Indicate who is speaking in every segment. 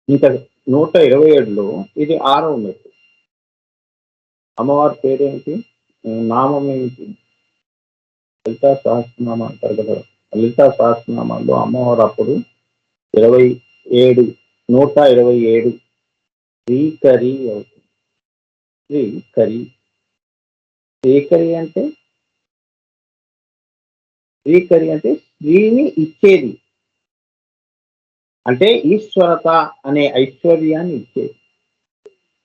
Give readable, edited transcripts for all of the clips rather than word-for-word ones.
Speaker 1: ఇంకా 127లో ఇది 6వ మెట్టు. అమ్మవారి పేరేంటి? నామం ఏంటి? లలితా సహస్రనామం అంటారు కదా! లలితా సహస్రనామాల్లో అమ్మవారు అప్పుడు 27 127 శ్రీకరి అవుతుంది. శ్రీకరి. శ్రీకరి అంటే శ్రీకరి అంటే శ్రీని ఇచ్చేది. అంటే ఈశ్వరత అనే ఐశ్వర్యాన్ని ఇచ్చేది.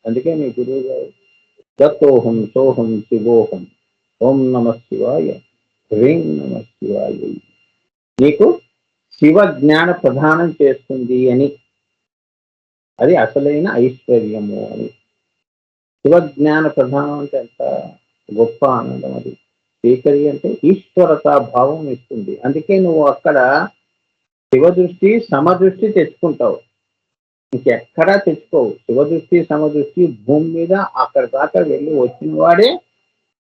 Speaker 1: అందుకే మీ గురువు గారు దత్తోహం సోహం శివోహం ఓం నమ శివాయ హ్రీం నమ శివాయ నీకు శివ జ్ఞాన ప్రదానం చేస్తుంది అని. అది అసలైన ఐశ్వర్యము అని. శివ జ్ఞాన ప్రధానం అంటే ఎంత గొప్ప ఆనందం అది. శ్రీకరి అంటే ఈశ్వరతా భావం ఇస్తుంది. అందుకే నువ్వు అక్కడ శివదృష్టి సమదృష్టి తెచ్చుకుంటావు. ఇంకెక్కడా తెచ్చుకోవు. శివదృష్టి సమదృష్టి భూమి మీద అక్కడ దాకా వెళ్ళి వచ్చిన వాడే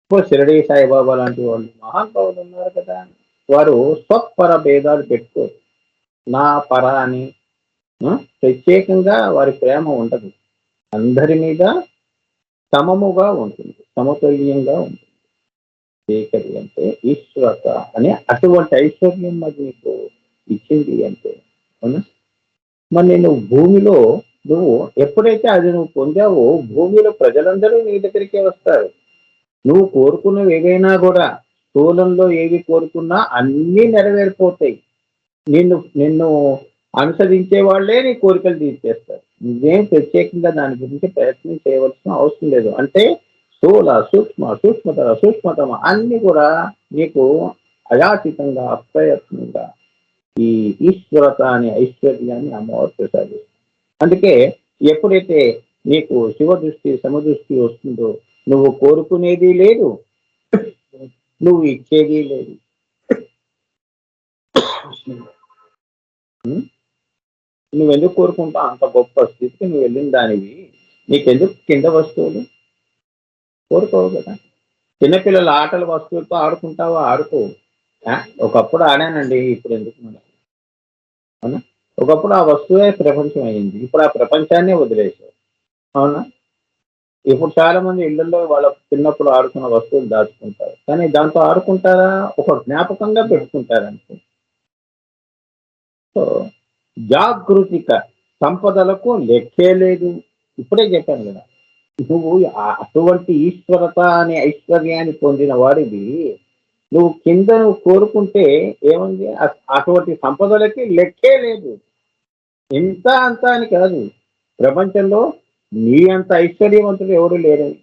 Speaker 1: ఇప్పుడు షిరిడి సాయిబాబా లాంటి వాళ్ళు మహానుభావులు ఉన్నారు కదా! వారు స్వపర భేదాలు పెట్టుకోరు. నా పర అని ప్రత్యేకంగా వారి ప్రేమ ఉండదు. అందరి మీద సమముగా ఉంటుంది. సమతుల్యంగా ఉంటుంది. శ్రీకరి అంటే ఈశ్వరత అనే అటువంటి ఐశ్వర్యం మరి నీకు ఇచ్చింది అంటే అవునా? మరి నువ్వు భూమిలో నువ్వు ఎప్పుడైతే అది నువ్వు పొందావో భూమిలో ప్రజలందరూ నీ దగ్గరికే వస్తారు. నువ్వు కోరుకున్నవి ఏవైనా కూడా స్థూలంలో ఏవి కోరుకున్నా అన్నీ నెరవేరిపోతాయి. నిన్ను నిన్ను అనుసరించే వాళ్ళే నీ కోరికలు తీర్చేస్తారు. నువ్వేం ప్రత్యేకంగా దాని గురించి ప్రయత్నం చేయవలసిన అవసరం లేదు. అంటే స్థూల సూక్ష్మ సూక్ష్మతర సూక్ష్మతమ అన్ని కూడా నీకు అయాచితంగా అప్రయత్నంగా ఈ ఈశ్వరత అనే ఐశ్వర్యాన్ని అమ్మవారు ప్రసాదిస్తుంది. అందుకే ఎప్పుడైతే నీకు శివ దృష్టి సమదృష్టి వస్తుందో నువ్వు కోరుకునేది లేదు, నువ్వు ఇచ్చేది లేదు. నువ్వెందుకు కోరుకుంటావు అంత గొప్ప స్థితికి నువ్వు వెళ్ళిన దానివి? నీకెందుకు కింద వస్తువులు? కోరుకోవు కదా! చిన్నపిల్లల ఆటల వస్తువులతో ఆడుకుంటావా? ఆడుకో. ఒకప్పుడు ఆడానండి ఇప్పుడు ఎందుకు మరి? అవునా? ఒకప్పుడు ఆ వస్తువే ప్రపంచం అయింది. ఇప్పుడు ఆ ప్రపంచాన్నే వదిలేసావు. అవునా? ఇప్పుడు చాలా మంది ఇళ్లలో వాళ్ళ చిన్నప్పుడు ఆడుకున్న వస్తువులు దాచుకుంటారు. కానీ దాంతో ఆడుకుంటారా? ఒక జ్ఞాపకంగా పెట్టుకుంటారంతే. సో జాగృతిక సంపదలకు లెక్కే లేదు. ఇప్పుడే చెప్పాను కదా! నువ్వు అటువంటి ఈశ్వరత అనే ఐశ్వర్యాన్ని పొందిన వాడివి నువ్వు కింద నువ్వు కోరుకుంటే ఏముంది? అటువంటి సంపదలకి లెక్కే లేదు. ఇంత అంత అని కాదు. ప్రపంచంలో నీ అంత ఐశ్వర్యవంతుడు ఎవరు లేరని.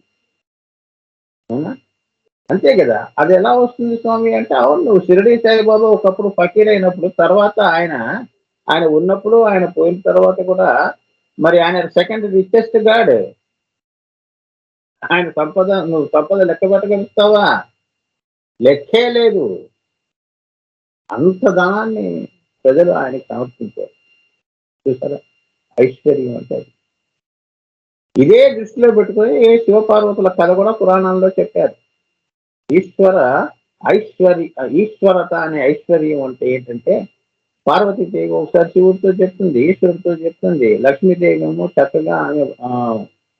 Speaker 1: అవునా? అంతే కదా! అది ఎలా వస్తుంది స్వామి అంటే, అవును నువ్వు షిరిడి సాయిబాబా ఒకప్పుడు ఫకీర్ అయినప్పుడు తర్వాత ఆయన ఉన్నప్పుడు ఆయన పోయిన తర్వాత కూడా మరి ఆయన సెకండ్ రిచెస్ట్ గాడ్. ఆయన సంపద నువ్వు సంపద లెక్క పెట్టగలుగుతావా? లెక్కే లేదు. అంత ధనాన్ని ప్రజలు ఆయనకి సమర్పించారు. చూసారా? ఐశ్వర్యం అంటే అది. ఇదే దృష్టిలో పెట్టుకొని శివపార్వతుల కథ కూడా పురాణాల్లో చెప్పారు. ఈశ్వర ఈశ్వరత అనే ఐశ్వర్యం అంటే ఏంటంటే పార్వతీదేవి ఒకసారి శివుడితో చెప్తుంది, ఈశ్వరుడితో చెప్తుంది. లక్ష్మీదేవి ఏమో చక్కగా ఆమె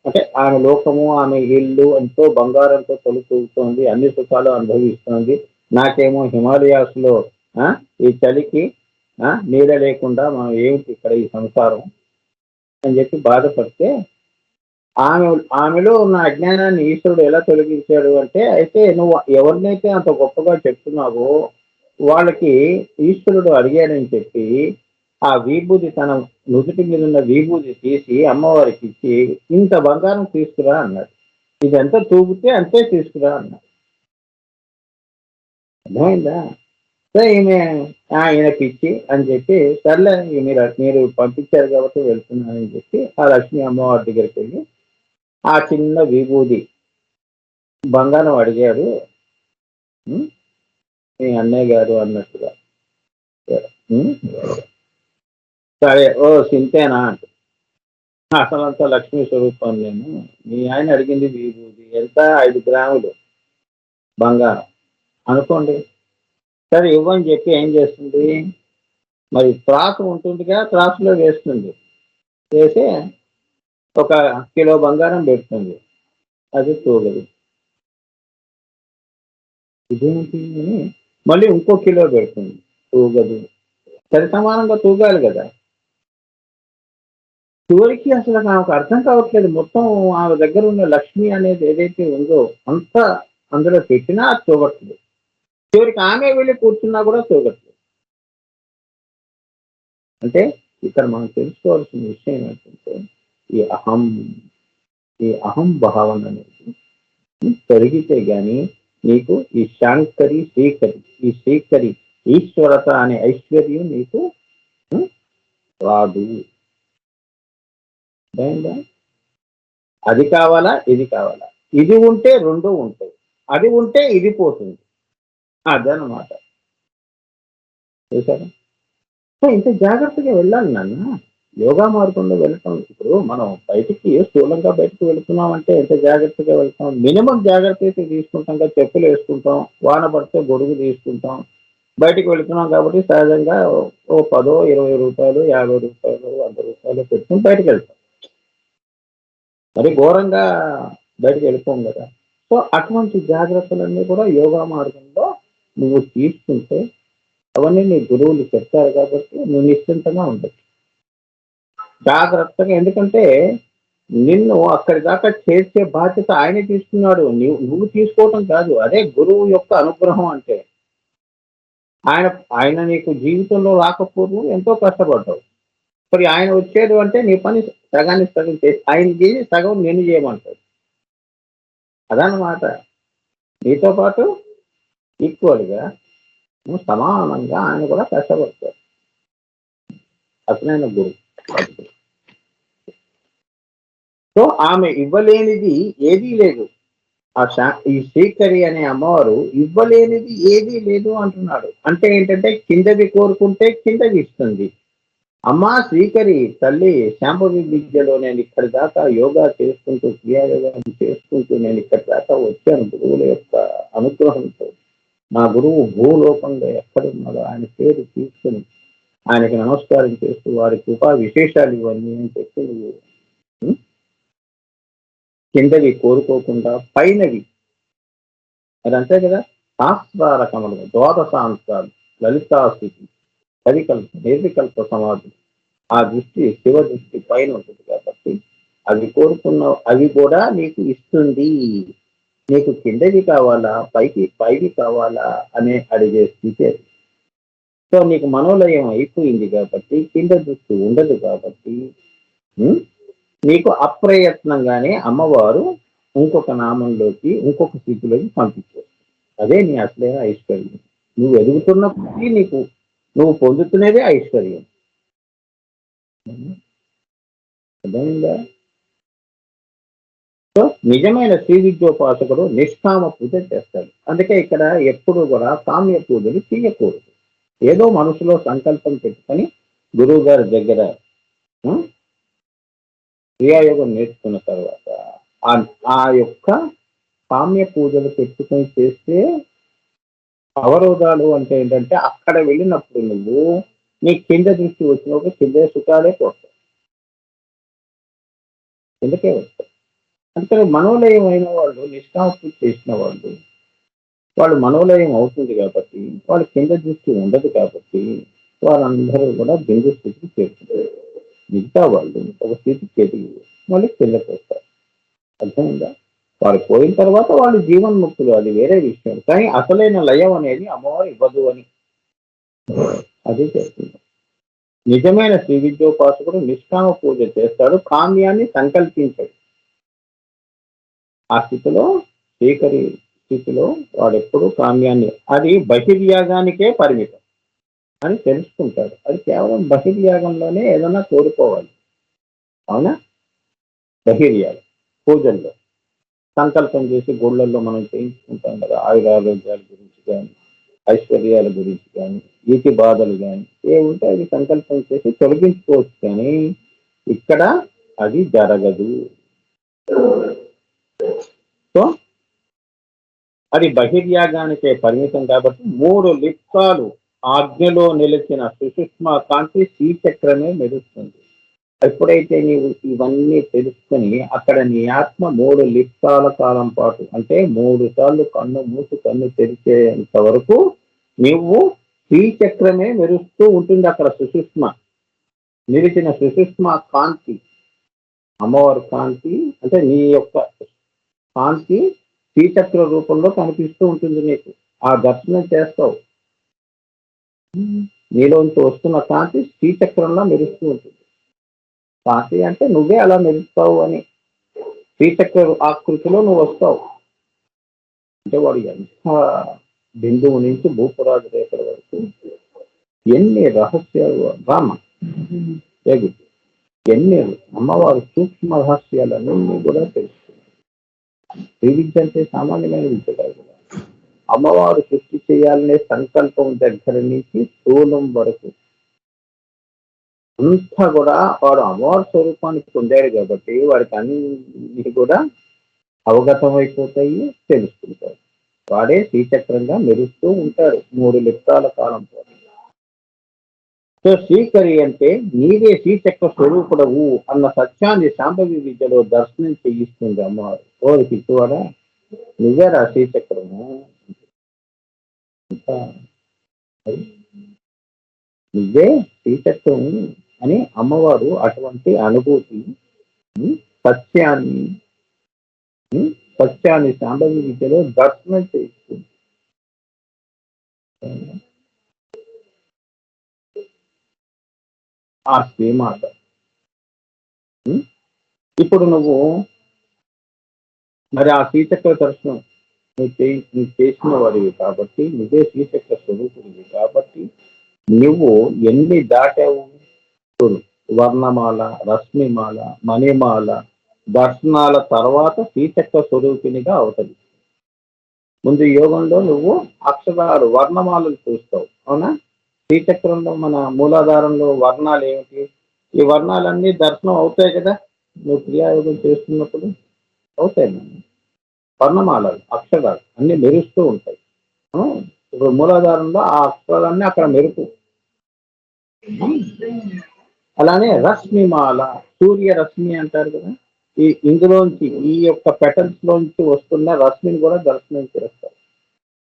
Speaker 1: అంటే ఆమె లోకము, ఆమె ఇల్లు ఎంతో బంగారంతో తొలుతూగుతోంది, అన్ని సుఖాలు అనుభవిస్తోంది. నాకేమో హిమాలయాస్ లో ఈ చలికి నీడ లేకుండా మనం ఏమిటి ఇక్కడ ఈ సంసారం అని చెప్పి బాధపడితే ఆమె ఆమెలో ఉన్న అజ్ఞానాన్ని ఈశ్వరుడు ఎలా తొలగించాడు అంటే, అయితే నువ్వు ఎవరినైతే అంత గొప్పగా చెప్తున్నావో వాళ్ళకి ఈశ్వరుడు అడిగాడని చెప్పి ఆ విభూది తన నుదుటి మీద ఉన్న విభూది తీసి అమ్మవారికి ఇచ్చి ఇంత బంగారం తీసుకురా అన్నాడు. ఇదంతా తూగితే అంతే తీసుకురా అన్నాడు. అర్థమైందా? సో ఈయన పిచ్చి అని చెప్పి సర్లే మీరు మీరు పంపించారు కాబట్టి వెళ్తున్నానని చెప్పి ఆ లక్ష్మీ అమ్మవారి దగ్గరికి వెళ్ళి ఆ చిన్న విభూది బంగారం అడిగాడు మీ అన్నయ్య గారు అన్నట్టుగా. సరే ఓ సింతేనా అంట. అసలంతా లక్ష్మీ స్వరూపం నేను. మీ ఆయన అడిగింది విభూది ఎంత 5 గ్రాములు బంగారం అనుకోండి. సరే ఇవ్వని చెప్పి ఏం చేస్తుంది? మరి త్రాసు ఉంటుందిగా త్రాసులో వేస్తుంది. చేసి ఒక కిలో బంగారం పెడుతుంది. అది తూగదు. ఇదేంటి అని మళ్ళీ ఇంకో కిలో పెడుతుంది. తూగదు. సరి సమానంగా తూగాలి గదా! చివరికి అసలు నాకు అర్థం కావట్లేదు. మొత్తం ఆమె దగ్గర ఉన్న లక్ష్మి అనేది ఏదైతే ఉందో అంతా అందులో పెట్టినా అది తూగట్లేదు. చివరికి ఆమె వెళ్లి కూర్చున్నా కూడా తూగట్లేదు. అంటే ఇక్కడ మనం తెలుసుకోవాల్సిన విషయం ఏంటంటే ఈ అహం, ఈ అహం భావన అనేది తొలగితే గాని నీకు ఈ శాంకరి, శ్రీకరి, ఈ శ్రీకరి ఈశ్వరత అనే ఐశ్వర్యం నీకు హ్మ్, రాదు. అర్థమైందా? అది కావాలా? ఇది కావాలా? ఇది ఉంటే 2 ఉంటాయి. అది ఉంటే ఇది పోతుంది. అదనమాట. చూసారా? సో, ఇంత జాగ్రత్తగా వెళ్ళాలి నాన్న. యోగా మార్గంలో వెళ్ళటం ఇప్పుడు మనం బయటికి స్థూలంగా బయటికి వెళ్తున్నామంటే ఎంత జాగ్రత్తగా వెళ్తాం. మినిమమ్ జాగ్రత్త అయితే తీసుకుంటాం కదా! చెప్పులేసుకుంటాం. వాన పడితే గొడుగు తీసుకుంటాం. బయటికి వెళ్తున్నాం కాబట్టి సహజంగా ఓ 10, రూ. 20, రూ. 50, రూ. 100 పెట్టుకొని బయటికెళ్తాం. మరి ఘోరంగా బయటికెళ్ళిపోం గదా! సో, అటువంటి జాగ్రత్తలన్నీ కూడా యోగా మార్గంలో నువ్వు తీసుకుంటే అవన్నీ నీ గురువులు చెప్తారు కాబట్టి నువ్వు నిశ్చింతగా ఉండొచ్చు. జాగ్రత్తగా ఎందుకంటే నిన్ను అక్కడి దాకా చేర్చే బాధ్యత ఆయనే తీసుకున్నాడు. నువ్వు తీసుకోవటం కాదు. అదే గురువు యొక్క అనుగ్రహం అంటే. ఆయన ఆయన నీకు జీవితంలో రాకపోదు ఎంతో కష్టపడ్డావు. మరి ఆయన వచ్చేది అంటే నీ పని సగానికి సగం చేసి ఆయన చేసి సగం నిన్ను చేయమంటాడు. అదనమాట. నీతో పాటు ఈక్వల్‌గా సమానంగా ఆయన కూడా కష్టపడతాడు. అసలైన గురువు. సో, ఆమె ఇవ్వలేనిది ఏదీ లేదు. ఈ శ్రీకరి అనే అమ్మవారు ఇవ్వలేనిది ఏదీ లేదు అంటున్నాడు. అంటే ఏంటంటే కిందది కోరుకుంటే కిందది ఇస్తుంది. అమ్మా శ్రీకరి తల్లి శాంభవి విద్యలో నేను ఇక్కడి దాకా యోగా చేసుకుంటూ, క్రియాయోగం చేసుకుంటూ నేను ఇక్కడి దాకా వచ్చాను గురువుల యొక్క అనుగ్రహంతో. నా గురువు భూలోకంలో ఎక్కడున్నాడో ఆయన పేరు తీసుకొని ఆయనకి నమస్కారం చేస్తూ వారి కృపా విశేషాలు ఇవన్నీ అని చెప్పి నువ్వు ఉం? కిందవి కోరుకోకుండా పైనవి అది అంతే కదా శాస్త్రారకములు ద్వాదశాంతాలు లలితాస్థితి పరికల్ప నిర్వికల్ప సమాధి ఆ దృష్టి శివ దృష్టి పైన ఉంటుంది కాబట్టి అవి కోరుకున్న అవి కూడా నీకు ఇస్తుంది. నీకు కిందవి కావాలా పైకి కావాలా అనే అడిగే స్థితి అది. సో నీకు మనోలయం అయిపోయింది కాబట్టి కింద దృష్టి ఉండదు కాబట్టి ఉం? నీకు అప్రయత్నంగానే అమ్మవారు ఇంకొక నామంలోకి ఇంకొక స్థితిలోకి పంపించారు. అదే నీ అసలైన ఐశ్వర్యం. నువ్వు ఎదుగుతున్నప్పటికీ నువ్వు పొందుతున్నదే ఐశ్వర్యం. అర్థమైందా? సో నిజమైన శ్రీ విద్యోపాసకుడు నిష్కామ పూజ చేస్తాడు. అందుకే ఇక్కడ ఎప్పుడు కూడా కామ్య పూజలు చేయకూడదు. ఏదో మనసులో సంకల్పం పెట్టుకొని గురువు గారి దగ్గర ఉం, క్రియాయోగం నేర్చుకున్న తర్వాత ఆ యొక్క కామ్య పూజలు పెట్టుకొని చేస్తే అవరోధాలు అంటే ఏంటంటే అక్కడ వెళ్ళినప్పుడు నువ్వు నీ కింద దృష్టి వచ్చినప్పుడు కింద సుఖాలే పోతాయి. కిందకే వస్తాయి. అంటే మనోలయం అయిన వాళ్ళు నిష్కామ పూజ చేసిన వాళ్ళు మనోలయం అవుతుంది కాబట్టి వాళ్ళ కింద దృష్టి ఉండదు కాబట్టి వాళ్ళందరూ కూడా బిందు స్థితికి చేరుకుంటారు. మిగతా వాళ్ళు ఒక స్థితికి ఎదిగి మళ్ళీ కిందకి వస్తారు. అర్థమైందా? వారు పోయిన తర్వాత వాళ్ళు జీవన్ముక్తులు అది వేరే విషయం. కానీ అసలైన లయం అనేది అమ్మవారు ఇవ్వదు అని అదే చేస్తుంది. నిజమైన శ్రీ విద్యోపాసకుడు నిష్కామ పూజ చేస్తాడు. కామ్యాన్ని సంకల్పించాడు. ఆ స్థితిలో శ్రీకరి స్థితిలో వాడెప్పుడు కామ్యాన్ని అది బహిర్యాగానికే పరిమితం అని తెలుసుకుంటాడు. అది కేవలం బహిర్యాగంలోనే ఏదైనా కోరుకోవాలి. అవునా? బహిర్యాగం పూజల్లో సంకల్పం చేసి గుళ్ళల్లో మనం చేయించుకుంటాం కదా ఆయురారోగ్యాల గురించి కానీ ఐశ్వర్యాల గురించి కానీ ఈతి బాధలు కానీ ఏముంటే అది సంకల్పం చేసి తొలగించుకోవచ్చు కానీ ఇక్కడ అది జరగదు. సో అది బహిర్యాగానికే పరిమితం కాబట్టి 3 లిప్తాలు ఆజ్ఞలో నిలిచిన సుషుష్మ కాంతి శ్రీచక్రమే మెరుస్తుంది. ఎప్పుడైతే నీవు ఇవన్నీ తెలుసుకొని అక్కడ నీ ఆత్మ 3 లిప్తాల కాలం పాటు అంటే 3 సార్లు కన్ను మూసి కన్ను తెరిచేంత వరకు నువ్వు శ్రీచక్రమే మెరుస్తూ ఉంటుంది. అక్కడ సుషుష్మ నిలిచిన సుషుష్మ కాంతి, అమ్మవారి కాంతి అంటే నీ యొక్క కాంతి శ్రీచక్ర రూపంలో కనిపిస్తూ ఉంటుంది. నీకు ఆ దర్శనం చేస్తావు. నీలోంచి వస్తున్న కాంతి శ్రీచక్రంలో మెరుస్తూ ఉంటుంది. కాంతి అంటే నువ్వే అలా మెరుస్తావు అని, శ్రీచక్ర ఆకృతిలో నువ్వు వస్తావు. అంటే వాడు ఎంత బిందువు నుంచి భూపురాజు రేఖల వరకు ఎన్ని రహస్యాలు రామ ఎన్ని అమ్మవారు సూక్ష్మ రహస్యాలన్నీ కూడా తెలుసుకున్నారు. శ్రీ విద్య అంటే సామాన్యమైన విద్య కాదు. అమ్మవారు సృష్టి చేయాలనే సంకల్పం దగ్గర నుంచి స్థూలం వరకు అంతా కూడా వాడు అమ్మవారి స్వరూపానికి పొందాడు కాబట్టి వాడికి అన్ని కూడా అవగతం అయిపోతాయి, తెలుసుకుంటాడు. వాడే శ్రీచక్రంగా మెరుస్తూ ఉంటాడు 3 లిప్తాల కాలం పాటు. సో శ్రీకరి అంటే నీవే శ్రీచక్ర స్వరూపుడవు అన్న సత్యాన్ని శాంభవి విద్యలో దర్శనం చేయిస్తుంది అమ్మవారు. ఓరి పిచ్చివాడా, నువ్వేరా శ్రీచక్రము, నువ్వే శ్రీచక్రం అని అమ్మవారు అటువంటి అనుభూతి సత్యాన్ని శాంభవి విద్యలో దర్శనం చేయిస్తుంది. ఆ శ్రీమాత ఇప్పుడు నువ్వు మరి ఆ శ్రీచక్ర దర్శనం నువ్వు చేసిన వాడివి కాబట్టి, నువ్వే శ్రీచక్ర స్వరూపుడివి కాబట్టి నువ్వు ఎన్ని దాటావు. వర్ణమాల, రశ్మిమాల, మణిమాల దర్శనాల తర్వాత శ్రీచక్ర స్వరూపినిగా అవుతుంది. ముందు యోగంలో నువ్వు అక్షరాలు వర్ణమాలలు చూస్తావు, అవునా? శ్రీచక్రంలో మన మూలాధారంలో వర్ణాలు ఏమిటి? ఈ వర్ణాలన్నీ దర్శనం అవుతాయి కదా నువ్వు క్రియాయోగం చేస్తున్నప్పుడు, అవుతాయి. వర్ణమాలలు అక్షరాలు అన్ని మెరుస్తూ ఉంటాయి. ఇప్పుడు మూలాధారంలో ఆ అక్షరాలన్నీ అక్కడ మెరుపు. అలానే రశ్మిమాల, సూర్య రశ్మి అంటారు కదా, ఇందులోంచి ఈ యొక్క పెటల్స్ లోంచి వస్తున్న రశ్మిని కూడా దర్శనం చేస్తారు.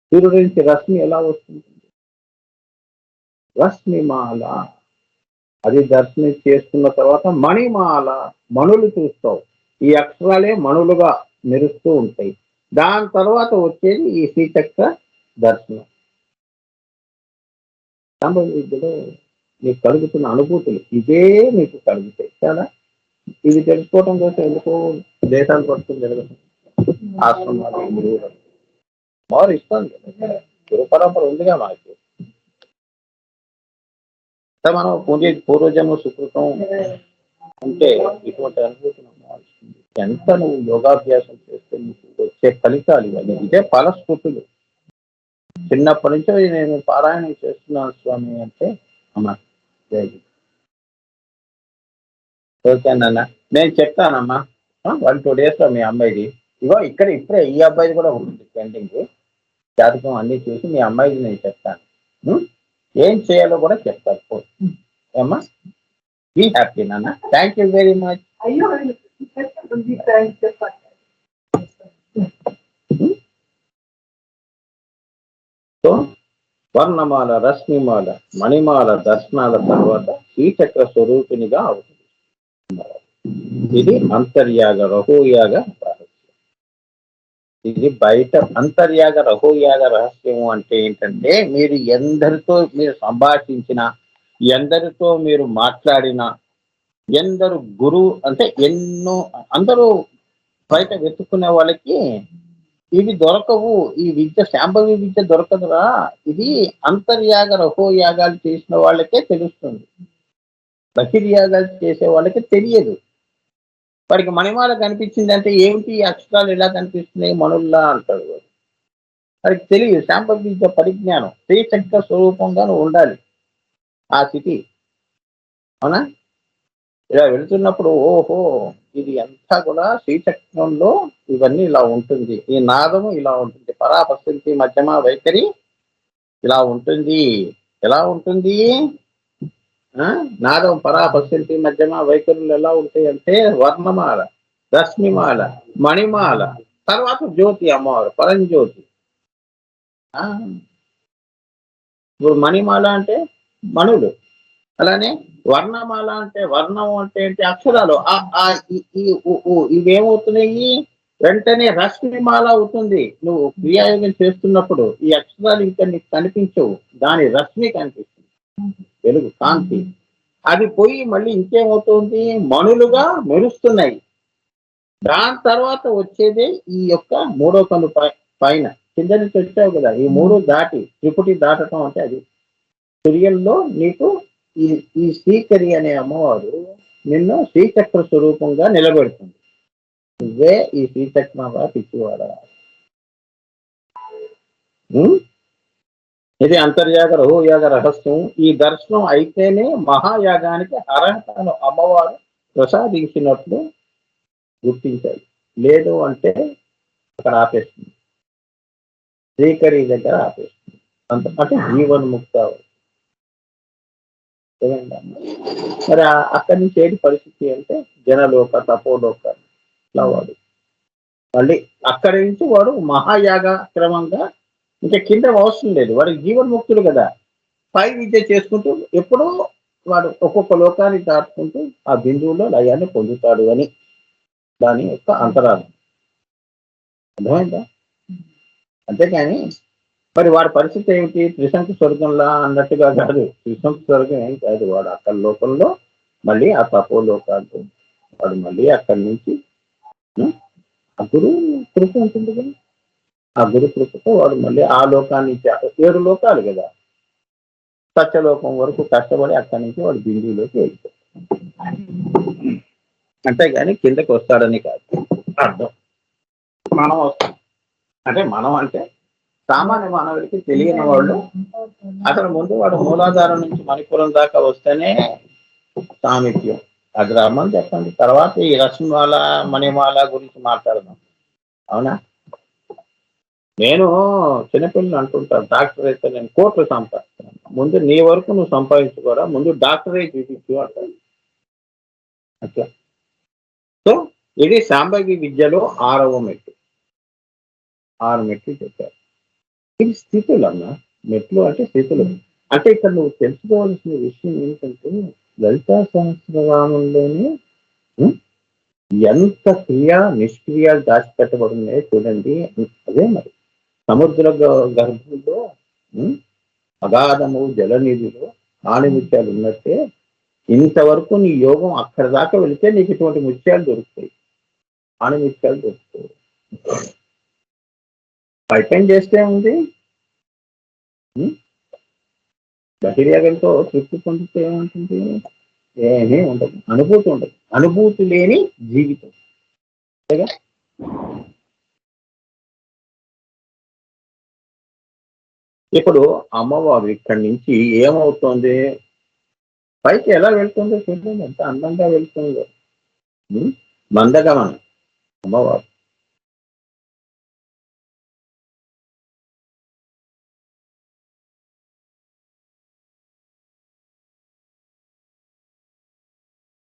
Speaker 1: సూర్యుడి నుంచి రశ్మి ఎలా వస్తుంది? రశ్మిమాల అది దర్శనం చేసుకున్న తర్వాత మణిమాల, మణులు చూస్తావు. ఈ అక్షరాలే మణులుగా మెరుస్తూ ఉంటాయి. దాని తర్వాత వచ్చేది ఈ శ్రీచక్ర దర్శనం. శాంభవి విద్యలో నీకు కలుగుతున్న అనుభూతులు ఇవే మీకు కలుగుతాయి. చాలా ఇవి తెలుసుకోవటం కోసం ఎందుకో దేశాలు పడుతుంది జరగదు. ఆశ్రమాలు, గురువులు వారు ఇస్తాను కదా, గురు పరంపర ఉందిగా మనకి. మనం పూర్వజన్మ సుకృతం అంటే ఇటువంటి అనుభూతి ఎంత నువ్వు యోగాభ్యాసం చేస్తే నీకు వచ్చే ఫలితాలు ఇవన్నీ ఇదే ఫలస్ఫూర్తులు. చిన్నప్పటి నుంచి నేను పారాయణం చేస్తున్నాను స్వామి అంటే అమ్మా ఓకేనన్నా నేను చెప్తానమ్మా 1-2 days లో మీ అమ్మాయిది ఇగో ఇక్కడ ఇప్పుడే ఈ అబ్బాయిది కూడా ఉంటుంది పెండింగ్ జాతకం అన్ని చూసి మీ అమ్మాయిది నేను చెప్తాను. ఏం చేయాలో కూడా చెప్తాను. ఏమ్మా బీ హ్యాపీ నాన్న. Thank you very much. So వర్ణమాల, రశ్మిమాల, మణిమాల దర్శనాల తర్వాత శ్రీచక్ర స్వరూపినిగా అవుతుంది. ఇది అంతర్యాగ రహోయాగ రహస్యం. ఇది బయట అంతర్యాగ రహోయాగ రహస్యము అంటే ఏంటంటే మీరు ఎందరితో మీరు సంభాషించిన, ఎందరితో మీరు మాట్లాడినా, ఎందరు గురువు అంటే అందరూ బయట వెతుక్కునే వాళ్ళకి ఇవి దొరకవు. ఈ విద్య శాంభవి విద్య దొరకదురా. ఇది అంతర్యాగ రహోయాగాలు చేసిన వాళ్ళకే తెలుస్తుంది. బహిర్యాగాలు చేసే వాళ్ళకి తెలియదు. వాడికి మణిమాల కనిపించింది అంటే ఏమిటి అక్షరాలు ఎలా కనిపిస్తున్నాయి మనుల్లా అంటాడు. వాడికి తెలియదు. శాంభవి విద్య పరిజ్ఞానం శ్రీచక్ర స్వరూపంగా ఉండాలి ఆ స్థితి, అవునా? ఇలా వెళుతున్నప్పుడు ఓహో ఇది అంతా కూడా శ్రీచక్రంలో ఇవన్నీ ఇలా ఉంటుంది, ఈ నాదము ఇలా ఉంటుంది, పరాపస్థితి మధ్యమ వైఖరి ఇలా ఉంటుంది. ఎలా ఉంటుంది? నాదం పరా పశ్యంతి మధ్యమ వైఖరులు ఎలా ఉంటాయి అంటే వర్ణమాల, రశ్మిమాల, మణిమాల, తర్వాత జ్యోతి అమ్మవారు పరంజ్యోతి. ఇప్పుడు మణిమాల అంటే మణులు, అలానే వర్ణమాల అంటే వర్ణం అంటే ఏంటి అక్షరాలు ఇవేమవుతున్నాయి వెంటనే రశ్మిమాల అవుతుంది. నువ్వు క్రియాయోగం చేస్తున్నప్పుడు ఈ అక్షరాలు ఇంకా నీకు కనిపించవు, దాని రశ్మి కనిపిస్తుంది, వెలుగు కాంతి. అది పోయి మళ్ళీ ఇంకేమవుతుంది మణులుగా మెరుస్తున్నాయి. దాని తర్వాత వచ్చేదే ఈ యొక్క మూడో కన్ను పైన కింద నుంచి వచ్చావు కదా, ఈ మూడు దాటి త్రిపుటి దాటడం అంటే అది సూర్యంలో నీకు ఈ ఈ శ్రీకరి అనే అమ్మవారు నిన్ను శ్రీచక్ర స్వరూపంగా నిలబెడుతుంది. నువ్వే ఈ శ్రీచక్రంగా పిచ్చివాడ. ఇది అంతర్యాగ రహోయాగ రహస్యం. ఈ దర్శనం అయితేనే మహాయాగానికి అర్హతను అమ్మవారు ప్రసాదించినట్లు గుర్తించాలి. లేదు అంటే అక్కడ ఆపేస్తుంది, శ్రీకరి దగ్గర ఆపేస్తుంది. అంటే జీవన్ముక్త. మరి అక్కడి నుంచి ఏంటి పరిస్థితి అంటే జనలోక తపోలోక ఇట్లా వాడు మళ్ళీ అక్కడి నుంచి వాడు మహాయాగ క్రమంగా ఇంకా కింద అవసరం లేదు, వాడికి జీవన్ముక్తులు కదా. పై విద్య చేసుకుంటూ ఎప్పుడూ వాడు ఒక్కొక్క లోకాన్ని దాటుకుంటూ ఆ బిందువులో లయాన్ని పొందుతాడు అని దాని యొక్క అంతరార్థం. అర్థమైందా? అంతేకాని మరి వాడి పరిస్థితి ఏమిటి త్రిశంకు స్వర్గంలా అన్నట్టుగా కాదు. త్రిశంకు స్వర్గం ఏం కాదు, వాడు అక్కడ లోకంలో మళ్ళీ ఆ తపోలోకాలు వాడు మళ్ళీ అక్కడి నుంచి ఆ గురువు కృప ఉంటుంది కదా, ఆ గురు కృపతో వాడు మళ్ళీ ఆ లోకాన్ని 7 లోకాలు కదా, సత్యలోకం వరకు కష్టపడి అక్కడి నుంచి వాడు బిందువులోకి వెళ్ళిపోతాడు. అంతేగాని కిందకి వస్తాడని కాదు అర్థం. మనం వస్తాం అంటే మనం అంటే సామాన్య మానవుడికి తెలియని వాళ్ళు అసలు ముందు వాడు మూలాధారం నుంచి మణిపురం దాకా వస్తేనే సామీప్యం. అది రమ్మని చెప్పండి, తర్వాత ఈ రశ్మిమాల మణిమాల గురించి మాట్లాడదాం. అవునా? నేను చిన్నపిల్లలు అంటుంటాను డాక్టర్ అయితే నేను కోట్లు సంపాదిస్తాను. ముందు నీ వరకు నువ్వు సంపాదించుకోరా, ముందు డాక్టరేట్ చూపించు అంటాను. అట్లా. సో ఇది సాంబవి విద్యలో 6వ మెట్టు. 6 మెట్లు చెప్పారు. ఇది స్థితులు అన్న, మెట్లు అంటే స్థితులు. అంటే ఇక్కడ నువ్వు తెలుసుకోవాల్సిన విషయం ఏంటంటే లలితా సహస్రనామంలోనే ఎంత క్రియ నిష్క్రియాలు దాచిపెట్టబడున్నాయో చూడండి. అదే మరి సముద్ర గర్భంలో అగాధము జలనిధిలో ఆణిముత్యాలు ఉన్నట్టే ఇంతవరకు నీ యోగం అక్కడ దాకా వెళితే నీకు ఇటువంటి ముత్యాలు దొరుకుతాయి, ఆణిముత్యాలు దొరుకుతాయి. పైపైన చేస్తే ఉంది బహిర్యాగంతో తృప్తి పొందితే ఏముంటుంది, ఏమీ ఉండదు, అనుభూతి ఉండదు. అనుభూతి లేని జీవితం. అంతేగా? ఇప్పుడు అమ్మవారు ఇక్కడి నుంచి ఏమవుతుంది, పైకి ఎలా వెళ్తుందో చూడండి, ఎంత అందంగా వెళ్తుందో. మందగమనం అమ్మవారు